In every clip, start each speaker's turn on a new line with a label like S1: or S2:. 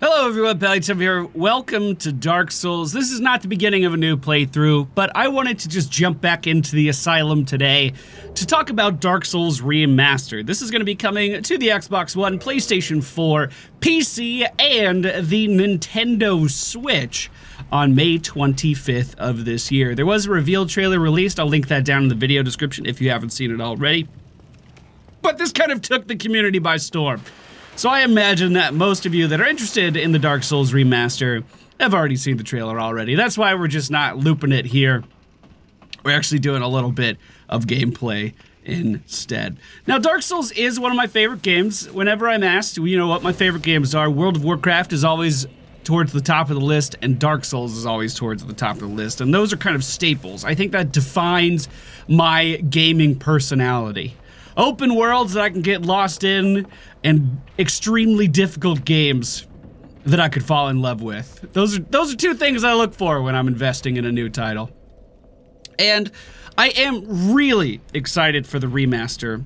S1: Hello everyone, MFPallytime here. Welcome to Dark Souls. This is not the beginning of a new playthrough, but I wanted to just jump back into the Asylum today to talk about Dark Souls Remastered. This is going to be coming to the Xbox One, PlayStation 4, PC, and the Nintendo Switch on May 25th of this year. There was a reveal trailer released. I'll link that down in the video description if you haven't seen it already. But this kind of took the community by storm. So I imagine that most of you that are interested in the Dark Souls remaster have already seen the trailer already. That's why we're just not looping it here. We're actually doing a little bit of gameplay instead. Now, Dark Souls is one of my favorite games. Whenever I'm asked, you know what my favorite games are, World of Warcraft is always towards the top of the list, and Dark Souls is always towards the top of the list. And those are kind of staples. I think that defines my gaming personality. Open worlds that I can get lost in, and extremely difficult games that I could fall in love with. Those are two things I look for when I'm investing in a new title. And I am really excited for the remaster.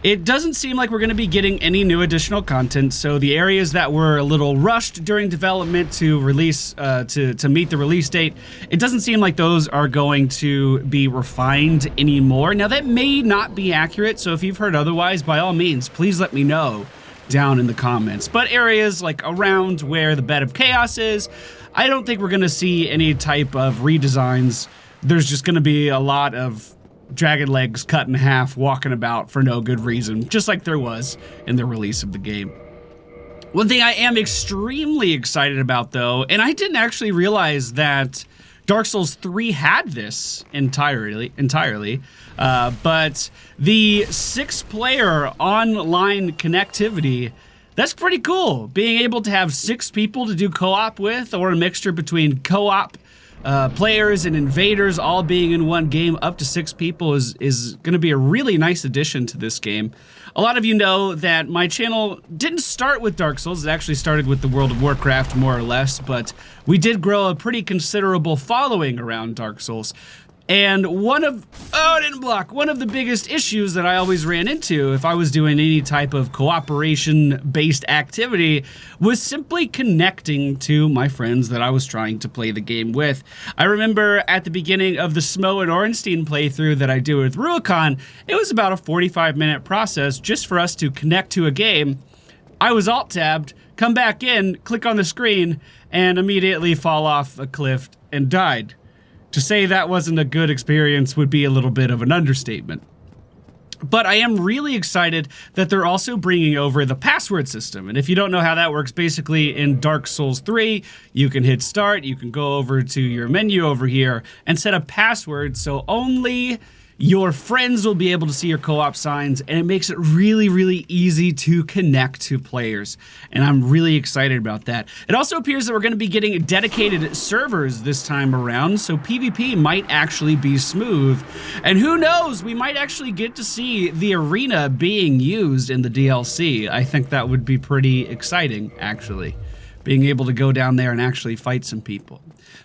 S1: It doesn't seem like we're going to be getting any new additional content, so the areas that were a little rushed during development to release, to meet the release date, it doesn't seem like those are going to be refined anymore. Now, that may not be accurate, so if you've heard otherwise, by all means, please let me know down in the comments. But areas like around where the Bed of Chaos is, I don't think we're going to see any type of redesigns. There's just going to be a lot of dragon legs cut in half walking about for no good reason, just like there was in the release of the game. One thing I am extremely excited about, though, and I didn't actually realize that Dark Souls 3 had this entirely, but the 6-player online connectivity, that's pretty cool. Being able to have 6 people to do co-op with, or a mixture between co-op players and invaders all being in one game, up to 6 people is going to be a really nice addition to this game. A lot of you know that my channel didn't start with Dark Souls. It actually started with the World of Warcraft, more or less, but we did grow a pretty considerable following around Dark Souls. And one of the biggest issues that I always ran into if I was doing any type of cooperation-based activity was simply connecting to my friends that I was trying to play the game with. I remember at the beginning of the Smo and Orenstein playthrough that I do with Ruicon, it was about a 45-minute process just for us to connect to a game. I was alt-tabbed, come back in, click on the screen, and immediately fall off a cliff and died. To say that wasn't a good experience would be a little bit of an understatement. But I am really excited that they're also bringing over the password system. And if you don't know how that works, basically in Dark Souls 3, you can hit start, you can go over to your menu over here and set a password so only your friends will be able to see your co-op signs, and it makes it really, really easy to connect to players. And I'm really excited about that. It also appears that we're going to be getting dedicated servers this time around, so PvP might actually be smooth. And who knows, we might actually get to see the arena being used in the DLC. I think that would be pretty exciting, actually, being able to go down there and actually fight some people.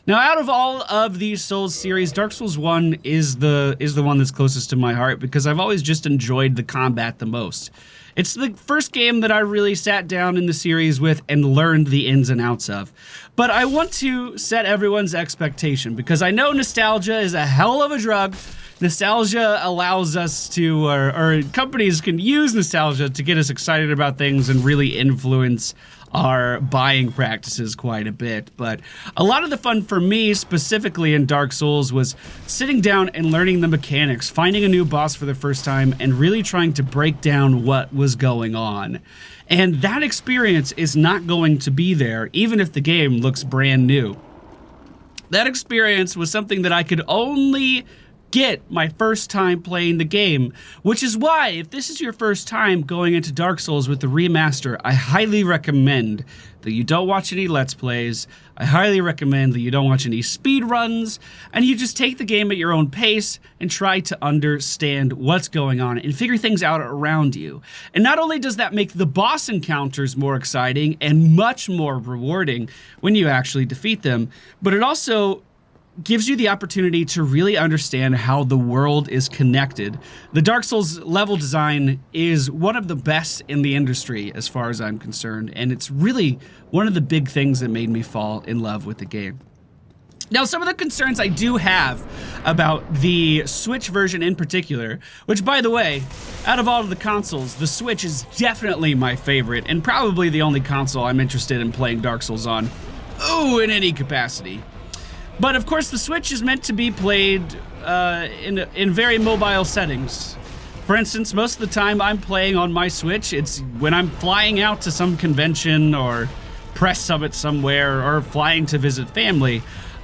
S1: Now, out of all of these Souls series, Dark Souls 1 is the one that's closest to my heart because I've always just enjoyed the combat the most. It's the first game that I really sat down in the series with and learned the ins and outs of. But I want to set everyone's expectation because I know nostalgia is a hell of a drug. Nostalgia allows us to, or companies can use nostalgia to get us excited about things and really influence our buying practices quite a bit. But a lot of the fun for me, specifically in Dark Souls, was sitting down and learning the mechanics, finding a new boss for the first time, and really trying to break down what was going on. And that experience is not going to be there, even if the game looks brand new. That experience was something that I could only get my first time playing the game, which is why if this is your first time going into Dark Souls with the remaster, I highly recommend that you don't watch any Let's Plays. I highly recommend that you don't watch any speed runs, and you just take the game at your own pace and try to understand what's going on and figure things out around you. And not only does that make the boss encounters more exciting and much more rewarding when you actually defeat them, but it also gives you the opportunity to really understand how the world is connected. The Dark Souls level design is one of the best in the industry as far as I'm concerned, and it's really one of the big things that made me fall in love with the game. Now, some of the concerns I do have about the Switch version in particular, which, by the way, out of all of the consoles, the Switch is definitely my favorite and probably the only console I'm interested in playing Dark Souls on, in any capacity. But of course, the Switch is meant to be played in very mobile settings. For instance, most of the time I'm playing on my Switch, it's when I'm flying out to some convention or press summit somewhere or flying to visit family.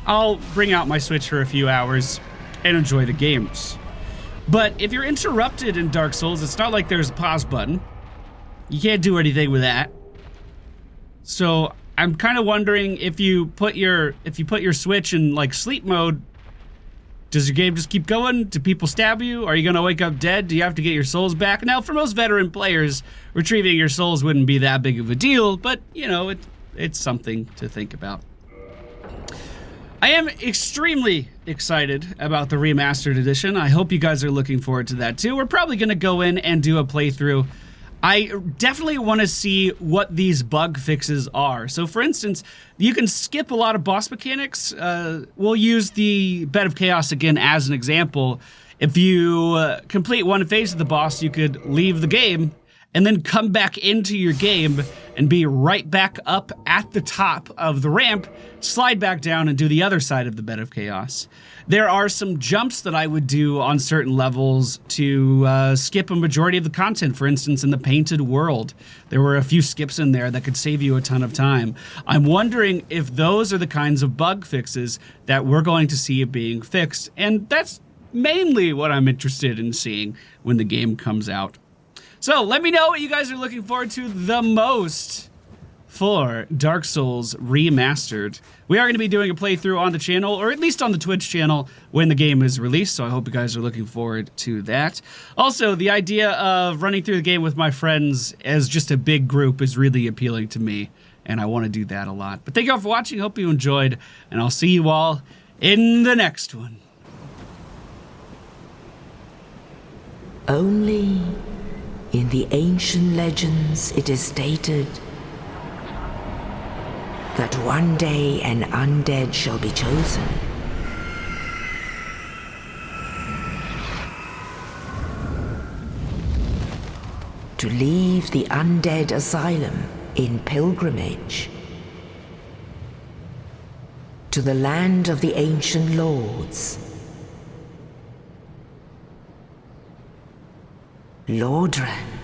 S1: I'll bring out my Switch for a few hours and enjoy the games. But if you're interrupted in Dark Souls, it's not like there's a pause button. You can't do anything with that. So I'm kind of wondering if you put your Switch in like sleep mode, does your game just keep going? Do people stab you? Are you gonna wake up dead? Do you have to get your souls back? Now, for most veteran players, retrieving your souls wouldn't be that big of a deal, but you know, it's something to think about. I am extremely excited about the Remastered edition. I hope you guys are looking forward to that too. We're probably gonna go in and do a playthrough. I definitely want to see what these bug fixes are. So for instance, you can skip a lot of boss mechanics. We'll use the Bed of Chaos again as an example. If you complete one phase of the boss, you could leave the game and then come back into your game and be right back up at the top of the ramp, slide back down and do the other side of the Bed of Chaos. There are some jumps that I would do on certain levels to skip a majority of the content. For instance, in the Painted World, there were a few skips in there that could save you a ton of time. I'm wondering if those are the kinds of bug fixes that we're going to see being fixed, and that's mainly what I'm interested in seeing when the game comes out. So let me know what you guys are looking forward to the most for Dark Souls Remastered. We are going to be doing a playthrough on the channel, or at least on the Twitch channel, when the game is released, so I hope you guys are looking forward to that. Also, the idea of running through the game with my friends as just a big group is really appealing to me, and I want to do that a lot. But thank you all for watching, hope you enjoyed, and I'll see you all in the next one.
S2: Only in the ancient legends it is stated that one day an undead shall be chosen. To leave the undead asylum in pilgrimage to the land of the ancient lords. Lordran.